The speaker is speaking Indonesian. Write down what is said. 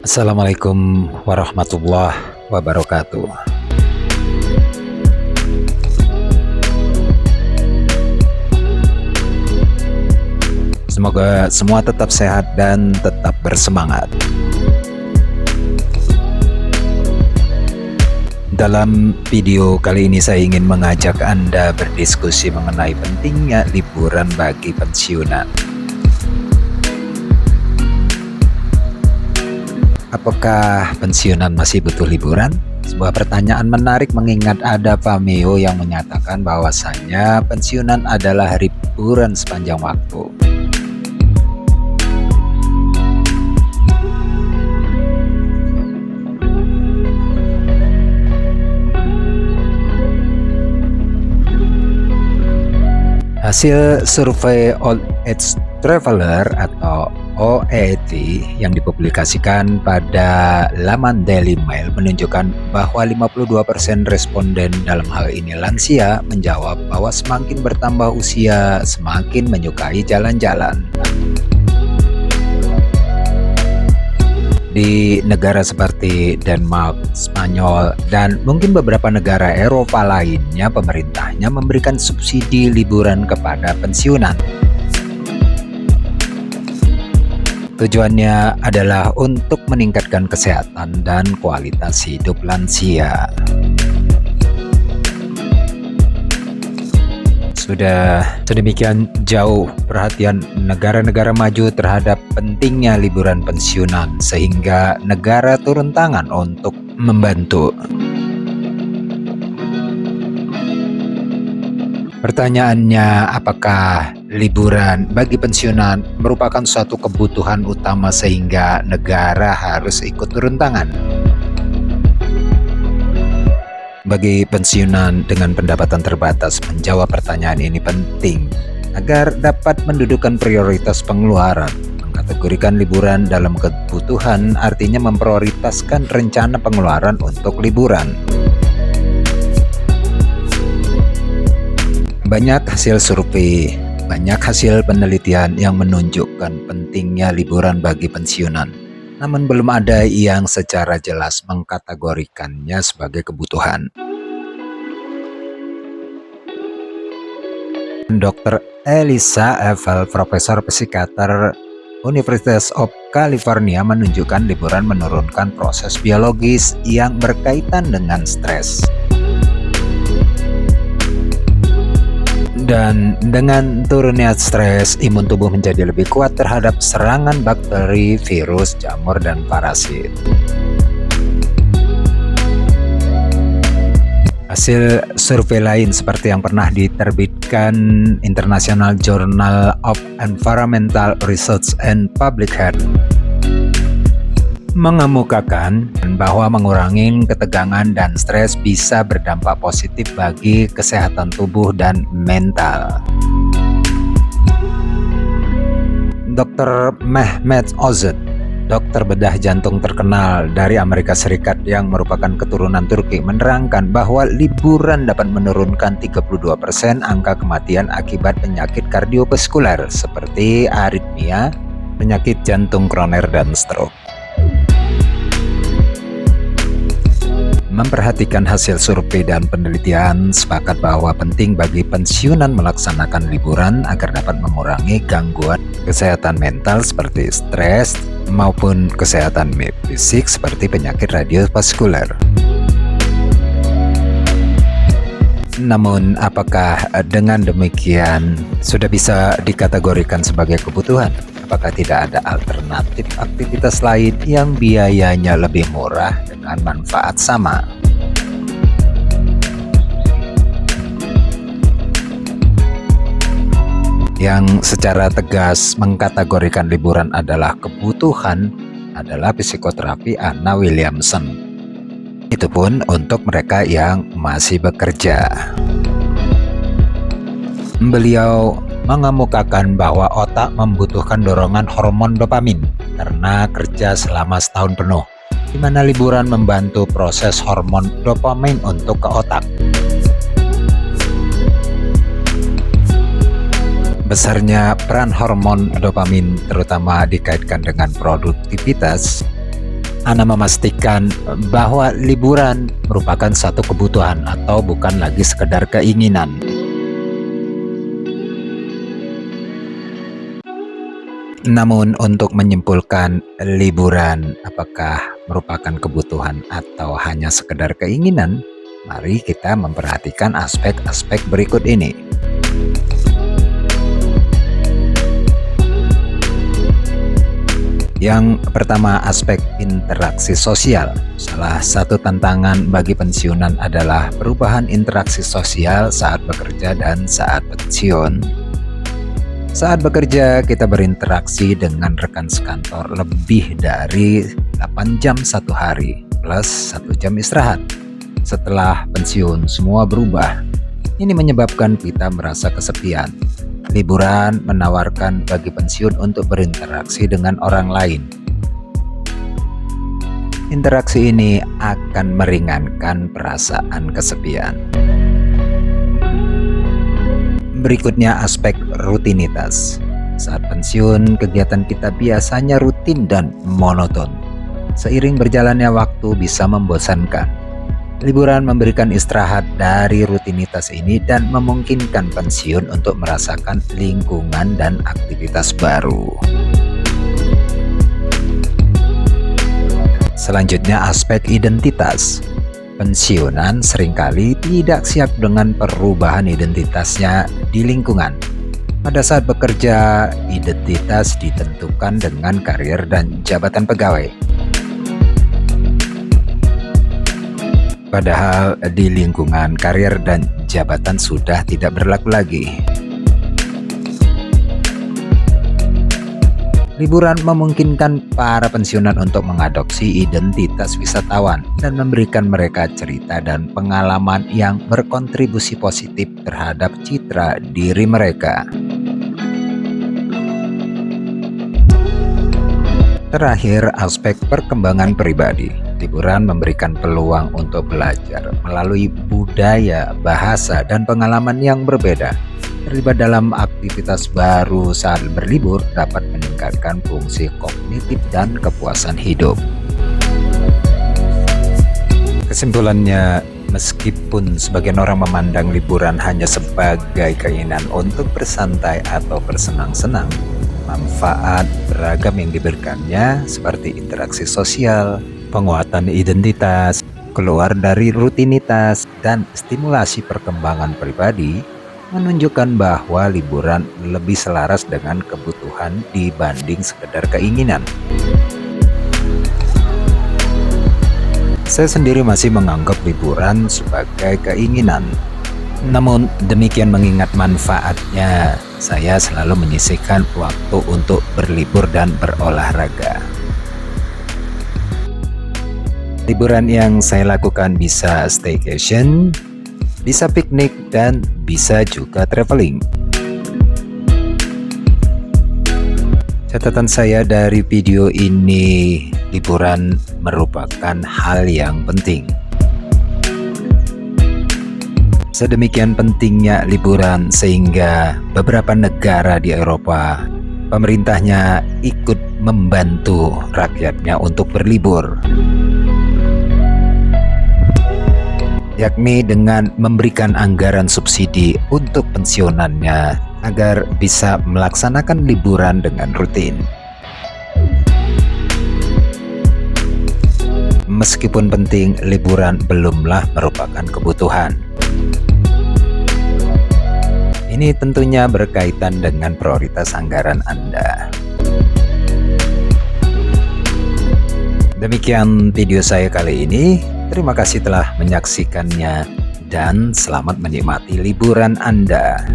Assalamualaikum warahmatullahi wabarakatuh. Semoga semua tetap sehat dan tetap bersemangat. Dalam video kali ini saya ingin mengajak Anda berdiskusi mengenai pentingnya liburan bagi pensiunan. Apakah pensiunan masih butuh liburan? Sebuah pertanyaan menarik mengingat ada Pameo yang menyatakan bahwasannya pensiunan adalah liburan sepanjang waktu. Hasil survei Old Age Traveler atau OAT yang dipublikasikan pada laman Daily Mail menunjukkan bahwa 52% responden dalam hal ini lansia menjawab bahwa semakin bertambah usia semakin menyukai jalan-jalan. Di negara seperti Denmark, Spanyol, dan mungkin beberapa negara Eropa lainnya, pemerintahnya memberikan subsidi liburan kepada pensiunan. Tujuannya adalah untuk meningkatkan kesehatan dan kualitas hidup lansia. Sudah sedemikian jauh perhatian negara-negara maju terhadap pentingnya liburan pensiunan sehingga negara turun tangan untuk membantu. Pertanyaannya, apakah liburan bagi pensiunan merupakan suatu kebutuhan utama sehingga negara harus ikut turun tangan? Bagi pensiunan dengan pendapatan terbatas, menjawab pertanyaan ini penting agar dapat mendudukan prioritas pengeluaran. Mengkategorikan liburan dalam kebutuhan artinya memprioritaskan rencana pengeluaran untuk liburan. Banyak hasil survei, banyak hasil penelitian yang menunjukkan pentingnya liburan bagi pensiunan. Namun belum ada yang secara jelas mengkategorikannya sebagai kebutuhan. Dr. Elisa Evel, Profesor Psikiater University of California, menunjukkan liburan menurunkan proses biologis yang berkaitan dengan stres. Dan dengan turunnya stres, imun tubuh menjadi lebih kuat terhadap serangan bakteri, virus, jamur, dan parasit. Hasil survei lain seperti yang pernah diterbitkan International Journal of Environmental Research and Public Health mengemukakan bahwa mengurangi ketegangan dan stres bisa berdampak positif bagi kesehatan tubuh dan mental. Dr. Mehmet Ozet, dokter bedah jantung terkenal dari Amerika Serikat yang merupakan keturunan Turki, menerangkan bahwa liburan dapat menurunkan 32% angka kematian akibat penyakit kardiovaskuler seperti aritmia, penyakit jantung kroner, dan stroke. Memperhatikan hasil survei dan penelitian, sepakat bahwa penting bagi pensiunan melaksanakan liburan agar dapat mengurangi gangguan kesehatan mental seperti stres maupun kesehatan fisik seperti penyakit kardiovaskuler. Namun, apakah dengan demikian sudah bisa dikategorikan sebagai kebutuhan? Apakah tidak ada alternatif aktivitas lain yang biayanya lebih murah dengan manfaat sama? Yang secara tegas mengkategorikan liburan adalah kebutuhan adalah psikoterapi Anna Williamson. Itu pun untuk mereka yang masih bekerja. Beliau mengemukakan bahwa otak membutuhkan dorongan hormon dopamin karena kerja selama setahun penuh, di mana liburan membantu proses hormon dopamin untuk ke otak. Besarnya peran hormon dopamin terutama dikaitkan dengan produktivitas Ana memastikan bahwa liburan merupakan satu kebutuhan atau bukan lagi sekedar keinginan. Namun untuk menyimpulkan liburan apakah merupakan kebutuhan atau hanya sekedar keinginan, mari kita memperhatikan aspek-aspek berikut ini. Yang pertama, aspek interaksi sosial. Salah satu tantangan bagi pensiunan adalah perubahan interaksi sosial saat bekerja dan saat pensiun. Saat bekerja, kita berinteraksi dengan rekan sekantor lebih dari 8 jam satu hari, plus 1 jam istirahat. Setelah pensiun, semua berubah. Ini menyebabkan kita merasa kesepian. Liburan menawarkan bagi pensiun untuk berinteraksi dengan orang lain. Interaksi ini akan meringankan perasaan kesepian. Berikutnya, aspek rutinitas. Saat pensiun, kegiatan kita biasanya rutin dan monoton. Seiring berjalannya waktu bisa membosankan. Liburan memberikan istirahat dari rutinitas ini dan memungkinkan pensiun untuk merasakan lingkungan dan aktivitas baru. Selanjutnya, aspek identitas. Pensiunan seringkali tidak siap dengan perubahan identitasnya di lingkungan. Pada saat bekerja, identitas ditentukan dengan karier dan jabatan pegawai. Padahal di lingkungan, karier dan jabatan sudah tidak berlaku lagi. Liburan memungkinkan para pensiunan untuk mengadopsi identitas wisatawan dan memberikan mereka cerita dan pengalaman yang berkontribusi positif terhadap citra diri mereka. Terakhir, aspek perkembangan pribadi. Liburan memberikan peluang untuk belajar melalui budaya, bahasa, dan pengalaman yang berbeda. Terlibat dalam aktivitas baru saat berlibur dapat meningkatkan fungsi kognitif dan kepuasan hidup. Kesimpulannya, meskipun sebagian orang memandang liburan hanya sebagai keinginan untuk bersantai atau bersenang-senang, manfaat beragam yang diberikannya seperti interaksi sosial, penguatan identitas, keluar dari rutinitas, dan stimulasi perkembangan pribadi menunjukkan bahwa liburan lebih selaras dengan kebutuhan dibanding sekedar keinginan. Saya sendiri masih menganggap liburan sebagai keinginan. Namun demikian, mengingat manfaatnya, saya selalu menyisihkan waktu untuk berlibur dan berolahraga. Liburan yang saya lakukan bisa staycation, bisa piknik, dan bisa juga traveling. Catatan saya dari video ini, liburan merupakan hal yang penting. Sedemikian pentingnya liburan sehingga beberapa negara di Eropa, pemerintahnya ikut membantu rakyatnya untuk berlibur, yakni dengan memberikan anggaran subsidi untuk pensiunannya agar bisa melaksanakan liburan dengan rutin. Meskipun penting, liburan belumlah merupakan kebutuhan. Ini tentunya berkaitan dengan prioritas anggaran Anda. Demikian video saya kali ini. Terima kasih telah menyaksikannya dan selamat menikmati liburan Anda.